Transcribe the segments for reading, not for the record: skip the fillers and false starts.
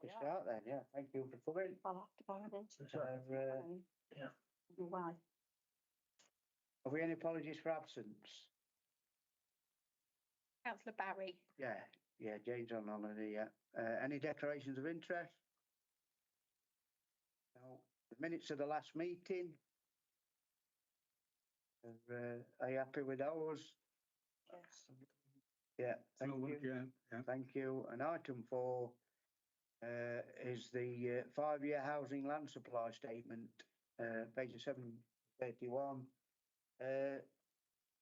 to start then, yeah. Thank you for coming. I'll have to borrow this. Yeah. Why? Have we any apologies for absence? Councillor Barry. Yeah, Jane's on holiday, yeah. Any declarations of interest? No. The minutes of the last meeting? Are you happy with those? Yes. Yeah, thank you. Yeah. Thank you. And item 4 is the 5-year housing land supply statement, page 731.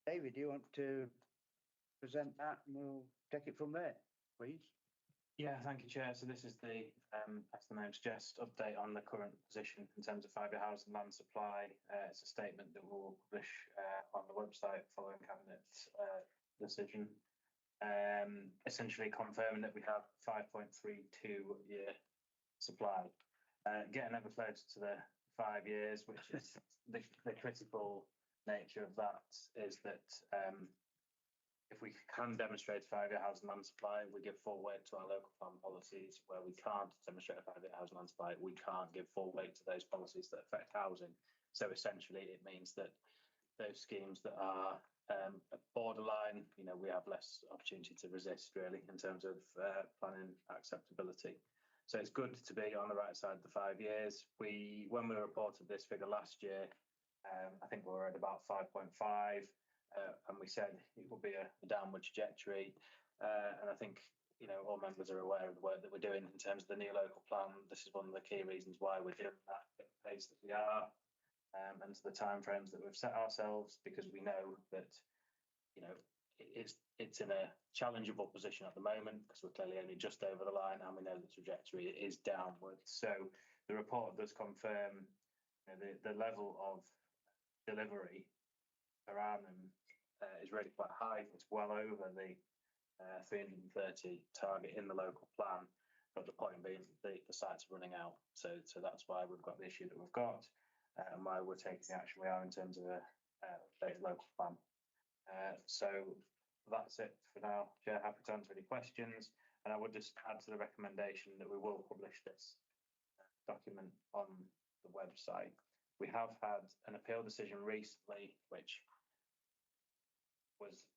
David, do you want to present that and we'll take it from there, please? Yeah, thank you, Chair. So this is the, as the name suggests, update on the current position in terms of 5-year housing land supply. It's a statement that we'll publish on the website following Cabinet's decision. Essentially confirming that we have 5.32 year supply. Getting ever closer to the 5 years, which is the critical nature of that is that if we can demonstrate a 5-year housing land supply, we give full weight to our local plan policies. Where we can't demonstrate a 5-year housing land supply, we can't give full weight to those policies that affect housing. So essentially, it means that those schemes that are borderline, we have less opportunity to resist really in terms of planning acceptability. So it's good to be on the right side of the 5 years. When we reported this figure last year, I think we were at about 5.5. And we said it will be a downward trajectory. And I think, all members are aware of the work that we're doing in terms of the new local plan. This is one of the key reasons why we're doing that at the pace that we are, and to the timeframes that we've set ourselves, because we know that, it's in a challengeable position at the moment because we're clearly only just over the line and we know the trajectory is downward. So the report does confirm the level of delivery per annum is really quite high. It's well over the 330 target in the local plan, but the point being the sites are running out. So that's why we've got the issue that we've got, and why we're taking the action we are in terms of a updated local plan. So that's it for now. Chair, happy to answer any questions, and I would just add to the recommendation that we will publish this document on the website. We have had an appeal decision recently, which was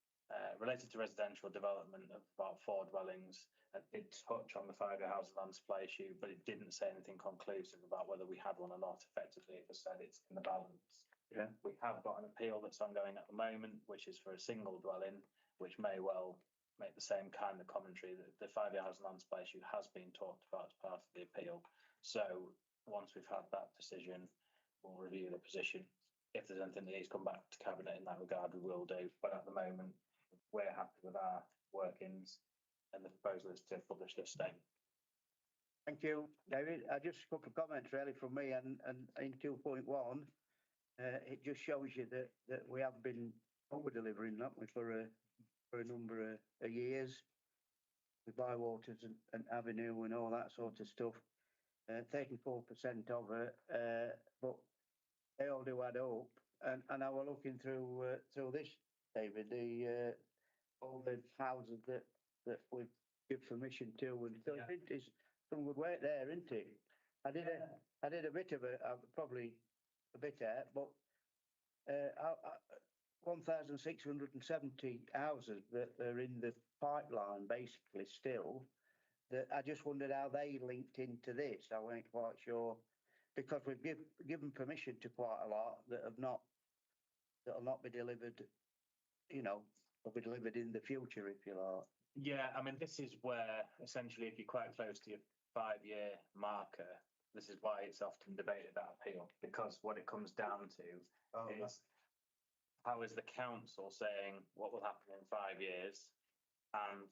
related to residential development of about 4 dwellings. It did touch on the 5-year housing land supply issue, but it didn't say anything conclusive about whether we had one or not. Effectively, it just said it's in the balance. Yeah. We have got an appeal that's ongoing at the moment, which is for a single dwelling, which may well make the same kind of commentary. That the 5-year housing land supply issue has been talked about as part of the appeal. So once we've had that decision, we'll review the position. If there's anything that needs to come back to Cabinet in that regard, we will do. But at the moment, we're happy with our workings, and the proposal is to publish this statement. Thank you, David. Just a couple of comments really from me, and in 2.1, it just shows you that we have been over delivering, haven't we, for a number of years with Bywaters and Avenue and all that sort of stuff. 34% of it, but they all do add up. And I was looking through this, David, all the houses that we've given permission to, and so I think there's some good work there, isn't it? I did a bit of it, probably a bit out, but 1,670 houses that are in the pipeline basically still. That I just wondered how they linked into this. I weren't quite sure, because we've given permission to quite a lot that'll not be delivered. Will be delivered in the future, if you like. Yeah, I mean, this is where essentially, if you're quite close to your 5-year marker, this is why it's often debated, that appeal, because what it comes down to is how is the council saying what will happen in 5 years, and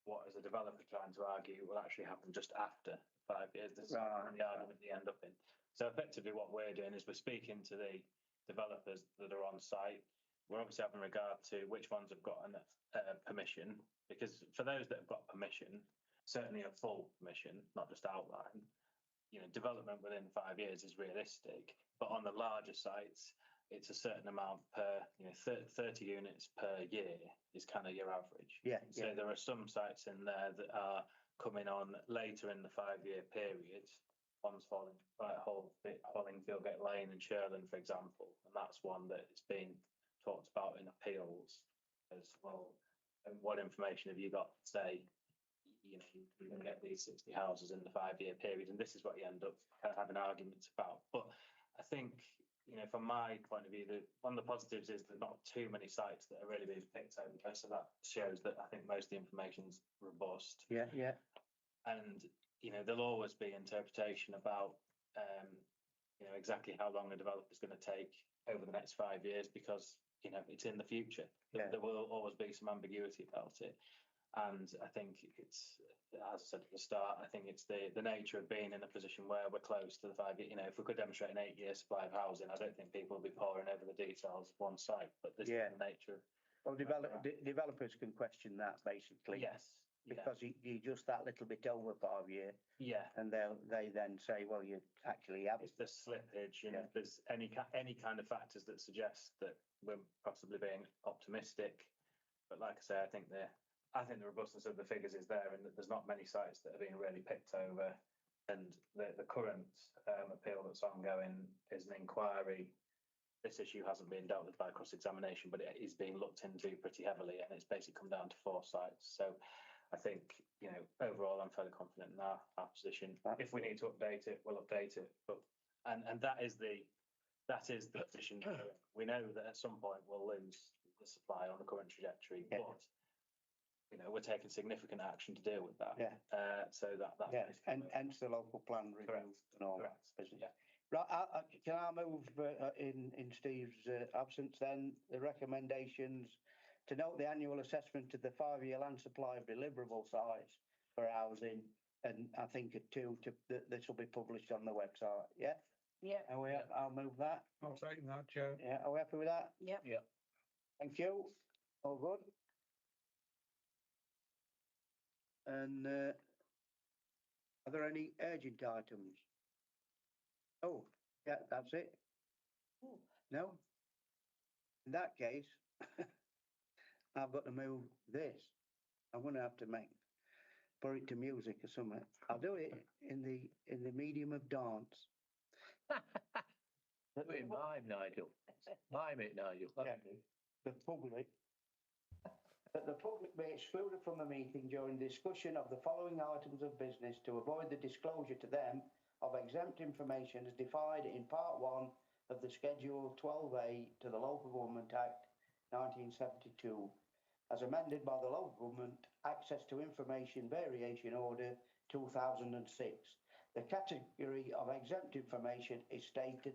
what is the developer trying to argue will actually happen just after 5 years. This is the argument they end up in. So effectively what we're doing is we're speaking to the developers that are on site. We're obviously having regard to which ones have got permission, because for those that have got permission, certainly a full permission, not just outline, development within 5 years is realistic. But on the larger sites, it's a certain amount per, 30 units per year is kind of your average. Yeah. So there are some sites in there that are coming on later in the 5-year period, one's falling, like Hollingfieldgate Lane and Sherland, for example, and that's one that has been talked about in appeals as well. And what information have you got to say, you know, you're going to get these 60 houses in the 5-year period, and this is what you end up kind of having arguments about. But I think, you know, from my point of view, one of the positives is there's not too many sites that are really being picked over. So that shows that I think most of the information's robust. Yeah, yeah, And, you know, there'll always be interpretation about, you know, exactly how long a developer's going to take over the next 5 years because, you know, it's in the future. Yeah. There will always be some ambiguity about it. And I think it's, as I said at the start, I think it's the nature of being in a position where we're close to the 5 year. You know, if we could demonstrate an 8-year supply of housing, I don't think people will be poring over the details of one site. But this Yeah. is the nature. well, developers can question that basically. Yes. Because you just that little bit over 5 year, Yeah. and they then say, well, you actually have. If there's slippage and Yeah. if there's any kind of factors that suggest that we're possibly being optimistic. But like I say, I think the robustness of the figures is there, and that there's not many sites that are being really picked over. And the current appeal that's ongoing is an inquiry. This issue hasn't been dealt with by cross-examination, but it is being looked into pretty heavily, and it's basically come down to 4 sites. So I think, you know, overall, I'm fairly confident in our position. If we need to update it, we'll update it. But and that is the position. We know that at some point we'll lose the supply on the current trajectory, Yeah. but you know, we're taking significant action to deal with that. Yeah. So that's Yeah, and hence the local plan review Correct. and all Correct. that business. Yeah. Right, can I move in Steve's absence then, the recommendations to note the annual assessment of the 5-year land supply of deliverable sites for housing, and I think this will be published on the website, yeah? Yeah. I'll move that, I'll second that, Chair. yeah, are we happy with that? Yep. Yeah. Thank you, all good? And are there any urgent items? Oh, yeah, that's it. Oh. No? In that case, I've got to move this. I'm gonna have to put it to music or something. I'll do it in the medium of dance. Do it in mime, Nigel. Mime it, Nigel. Yeah. The public, that the public may excluded from the meeting during discussion of the following items of business to avoid the disclosure to them of exempt information as defined in Part 1 of the Schedule 12A to the Local Government Act 1972, as amended by the Local Government Access to Information Variation Order 2006. The category of exempt information is stated